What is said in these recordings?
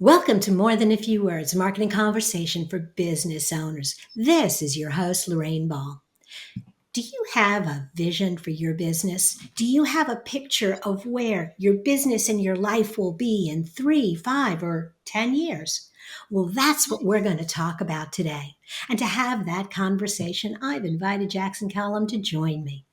Welcome to More Than a Few Words, marketing conversation for business owners. This is your host, Lorraine Ball. Do you have a vision for your business? Do you have a picture of where your business and your life will be in 3, 5, or 10 years? Well, that's what we're going to talk about today. And to have that conversation, I've invited Jackson Calame to join me.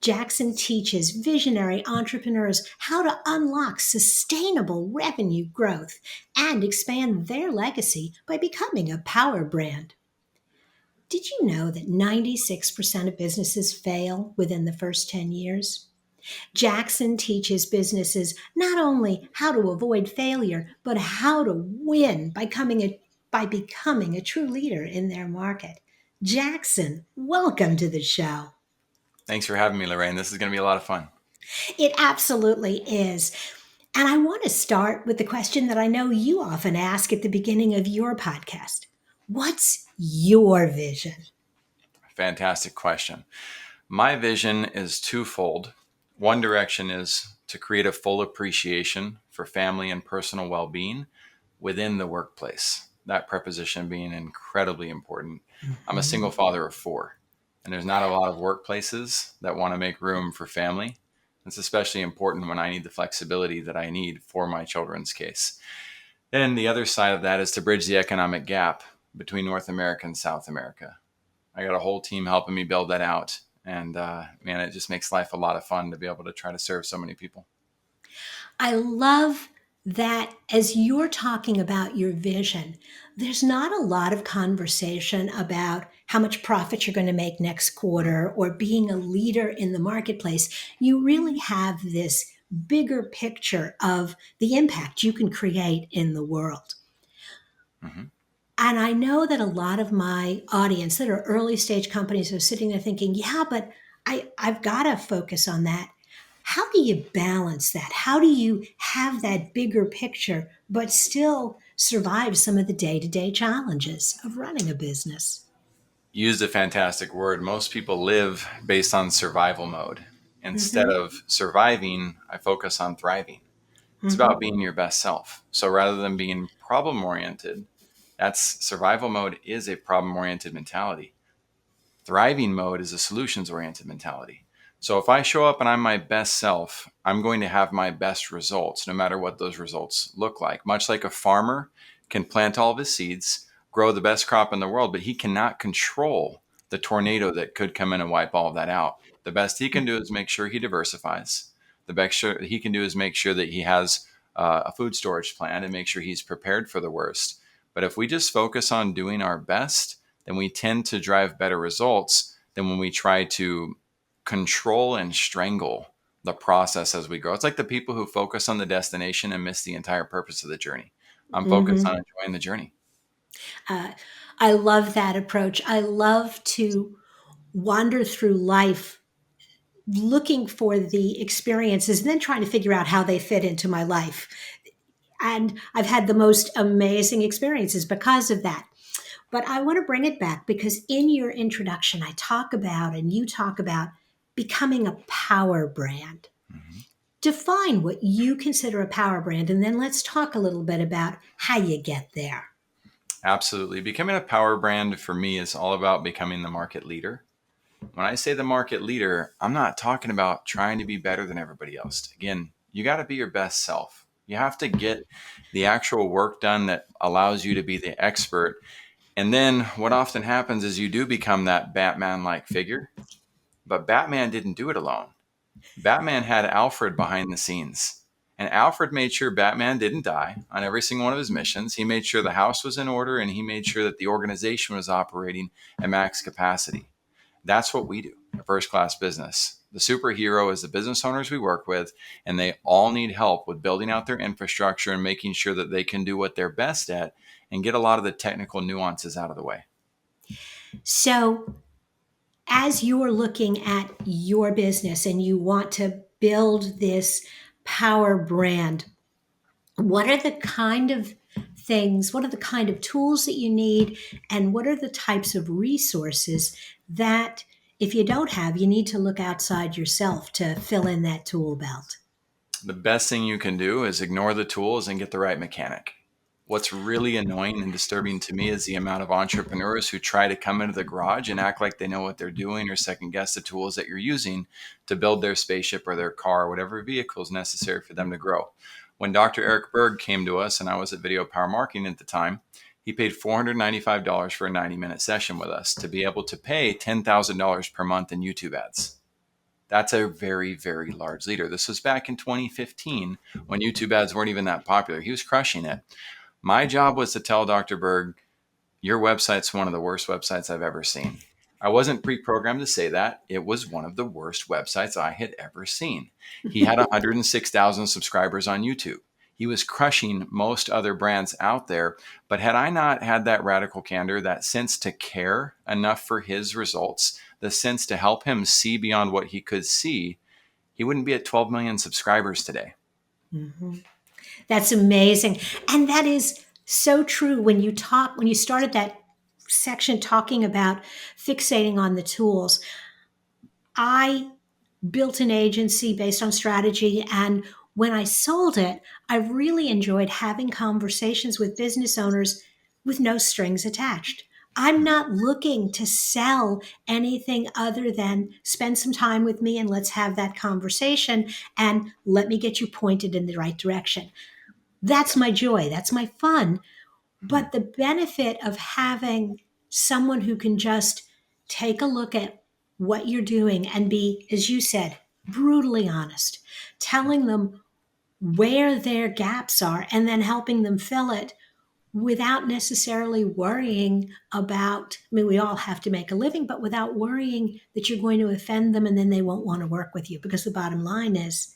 Jackson teaches visionary entrepreneurs how to unlock sustainable revenue growth and expand their legacy by becoming a power brand. Did you know that 96% of businesses fail within the first 10 years? Jackson teaches businesses not only how to avoid failure, but how to win by becoming a true leader in their market. Jackson, welcome to the show. Thanks for having me, Lorraine. This is going to be a lot of fun. It absolutely is. And I want to start with the question that I know you often ask at the beginning of your podcast. What's your vision? Fantastic question. My vision is twofold. One direction is to create a full appreciation for family and personal well-being within the workplace. That preposition being incredibly important. I'm a single father of 4, and there's not a lot of workplaces that want to make room for family. It's especially important when I need the flexibility that I need for my children's case. Then the other side of that is to bridge the economic gap between North America and South America. I got a whole team helping me build that out. And man, it just makes life a lot of fun to be able to try to serve so many people. I love that as you're talking about your vision, there's not a lot of conversation about how much profit you're going to make next quarter or being a leader in the marketplace. You really have this bigger picture of the impact you can create in the world. Mm-hmm. And I know that a lot of my audience that are early stage companies are sitting there thinking, yeah, but I've got to focus on that. How do you balance that? How do you have that bigger picture, but still survive some of the day to day challenges of running a business? You used a fantastic word. Most people live based on survival mode. Instead Hmm. of surviving, I focus on thriving. It's about Hmm. being your best self. So rather than being problem oriented, that's survival mode is a problem oriented mentality. Thriving mode is a solutions oriented mentality. So if I show up and I'm my best self, I'm going to have my best results, no matter what those results look like. Much like a farmer can plant all of his seeds, grow the best crop in the world, but he cannot control the tornado that could come in and wipe all of that out. The best he can do is make sure he diversifies. The best he can do is make sure that he has a food storage plan and make sure he's prepared for the worst. But if we just focus on doing our best, then we tend to drive better results than when we try to control and strangle the process as we grow. It's like the people who focus on the destination and miss the entire purpose of the journey. I'm focused on Hmm. enjoying the journey. Uh, I love that approach. I love to wander through life looking for the experiences and then trying to figure out how they fit into my life. And I've had the most amazing experiences because of that. But I want to bring it back because in your introduction, I talk about and you talk about becoming a power brand. Mhm. Define what you consider a power brand, and then let's talk a little bit about how you get there. Absolutely. Becoming a power brand for me is all about becoming the market leader. When I say the market leader, I'm not talking about trying to be better than everybody else. Again, you got to be your best self. You have to get the actual work done that allows you to be the expert. And then what often happens is you do become that Batman like figure, but Batman didn't do it alone. Batman had Alfred behind the scenes. And Alfred made sure Batman didn't die on every single one of his missions. He made sure the house was in order and he made sure that the organization was operating at max capacity. That's what we do at First Class Business. The superhero is the business owners we work with, and they all need help with building out their infrastructure and making sure that they can do what they're best at and get a lot of the technical nuances out of the way. So, as you're looking at your business and you want to build this power brand, what are the kind of things, what are the kind of tools that you need, and what are the types of resources that if you don't have, you need to look outside yourself to fill in that tool belt? The best thing you can do is ignore the tools and get the right mechanic. What's really annoying and disturbing to me is the amount of entrepreneurs who try to come into the garage and act like they know what they're doing or second guess the tools that you're using to build their spaceship or their car or whatever vehicle is necessary for them to grow. When Dr. Eric Berg came to us, and I was at Video Power Marketing at the time, he paid $495 for a 90-minute session with us to be able to pay $10,000 per month in YouTube ads. That's a very, very large leader. This was back in 2015 when YouTube ads weren't even that popular. He was crushing it. My job was to tell Dr. Berg, your website's one of the worst websites I've ever seen. I wasn't pre-programmed to say that. It was one of the worst websites I had ever seen. He had 106,000 subscribers on YouTube. He was crushing most other brands out there. But had I not had that radical candor, that sense to care enough for his results, the sense to help him see beyond what he could see, he wouldn't be at 12 million subscribers today. Mm-hmm. That's amazing. And that is so true. When you started that section talking about fixating on the tools, I built an agency based on strategy. And when I sold it, I really enjoyed having conversations with business owners with no strings attached. I'm not looking to sell anything other than spend some time with me and let's have that conversation and let me get you pointed in the right direction. That's my joy. That's my fun. But the benefit of having someone who can just take a look at what you're doing and be, as you said, brutally honest, telling them where their gaps are and then helping them fill it without necessarily worrying about, I mean, we all have to make a living, but without worrying that you're going to offend them and then they won't want to work with you. Because the bottom line is,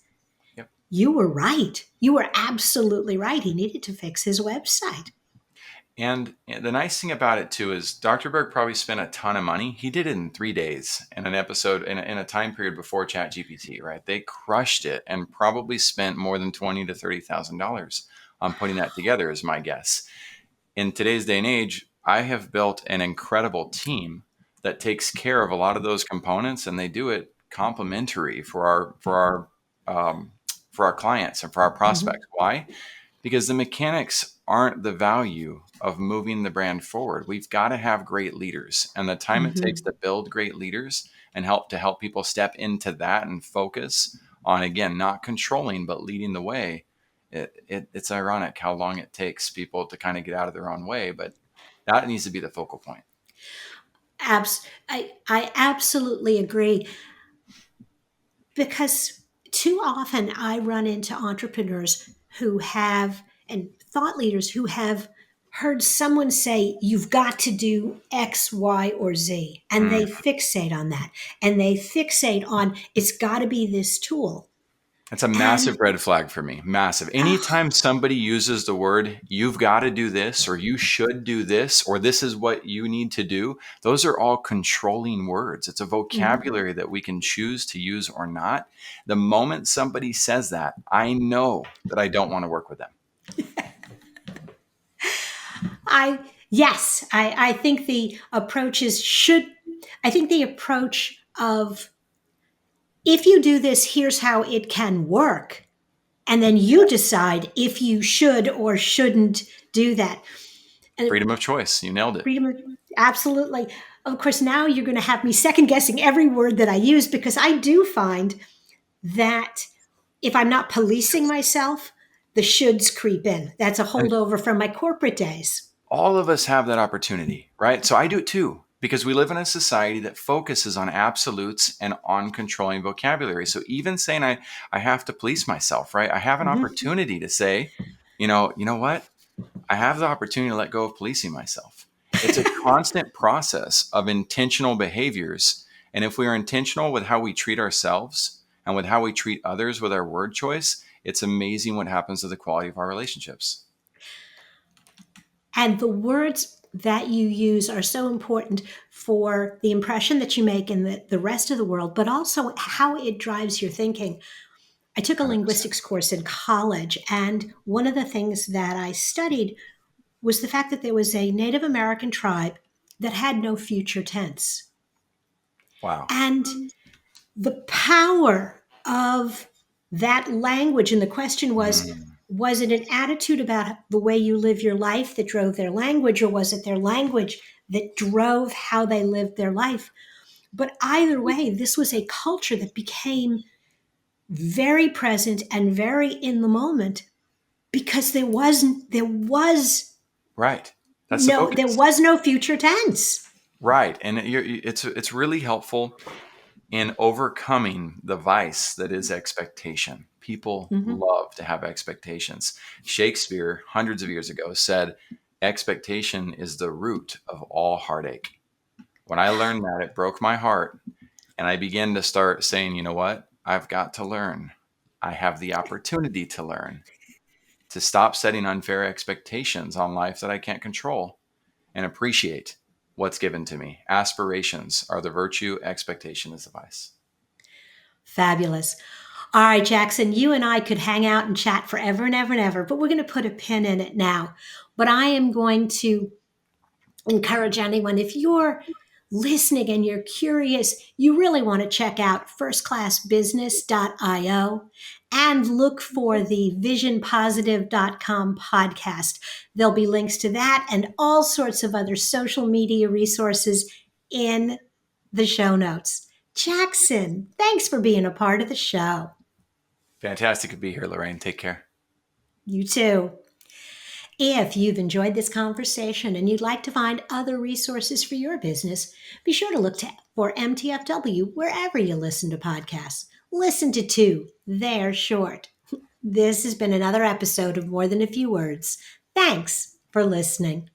Yep. you were right. You were absolutely right. He needed to fix his website. And the nice thing about it too is Dr. Berg probably spent a ton of money. He did it in 3 days in an episode in a time period before ChatGPT, right? They crushed it and probably spent more than $20,000 to $30,000 on putting that together, is my guess. In today's day and age, I have built an incredible team that takes care of a lot of those components, and they do it complimentary for our clients and for our Mhm. prospects. Why? Because the mechanics aren't the value of moving the brand forward. We've got to have great leaders, and the time it takes Mhm. to build great leaders and help people step into that and focus on, again, not controlling but leading the way. It's ironic how long it takes people to kind of get out of their own way, but that needs to be the focal point. I absolutely agree, because too often I run into entrepreneurs who have, and thought leaders who have heard someone say, you've got to do X, Y, or Z. And they Mm. fixate on that. And they fixate on, it's got to be this tool. It's a massive And red flag for me. Massive. Anytime somebody uses the word, you've got to do this, or you should do this, or this is what you need to do, those are all controlling words. It's a mhm. vocabulary that we can choose to use or not. The moment somebody says that, I know that I don't want to work with them. I, yes, I think the approach is should, I think the approach of, if you do this, here's how it can work. And then you decide if you should or shouldn't do that. And Freedom of choice. You nailed it. freedom, absolutely. Of course, now you're going to have me second guessing every word that I use, because I do find that if I'm not policing myself, the shoulds creep in. That's a And holdover from my corporate days. all of us have that opportunity, right? So I do it too, because we live in a society that focuses on absolutes and on controlling vocabulary. So even saying I have to police myself, right? I have an Mhm. opportunity to say, you know what? I have the opportunity to let go of policing myself. It's a constant process of intentional behaviors. And if we are intentional with how we treat ourselves and with how we treat others with our word choice, it's amazing what happens to the quality of our relationships. And the words that you use are so important for the impression that you make in the rest of the world, but also how it drives your thinking. I took a 100%. linguistics course in college, and one of the things that I studied was the fact that there was a Native American tribe that had no future tense. Wow. And the power of that language, and the question was, Mm. Was it an attitude about the way you live your life that drove their language, or was it their language that drove how they lived their life? But either way, this was a culture that became very present and very in the moment because Right. That's the there focus. was no future tense. Right. And it's really helpful in overcoming the vice that is expectation. People Mhm. love to have expectations. Shakespeare, hundreds of years ago, said, expectation is the root of all heartache. When I learned that, it broke my heart. And I began to start saying, you know what? I've got to learn. I have the opportunity to learn, to stop setting unfair expectations on life that I can't control and appreciate what's given to me. Aspirations are the virtue, expectation is the vice. Fabulous. All right, Jackson, you and I could hang out and chat forever and ever and ever, but we're going to put a pin in it now. But I am going to encourage anyone, if you're listening and you're curious, you really want to check out firstclassbusiness.io and look for the visionpositive.com podcast. There'll be links to that and all sorts of other social media resources in the show notes. Jackson, thanks for being a part of the show. Fantastic to be here, Lorraine. Take care. You too. If you've enjoyed this conversation and you'd like to find other resources for your business, be sure to look for MTFW wherever you listen to podcasts. Listen to two, they're short. This has been another episode of More Than a Few Words. Thanks for listening.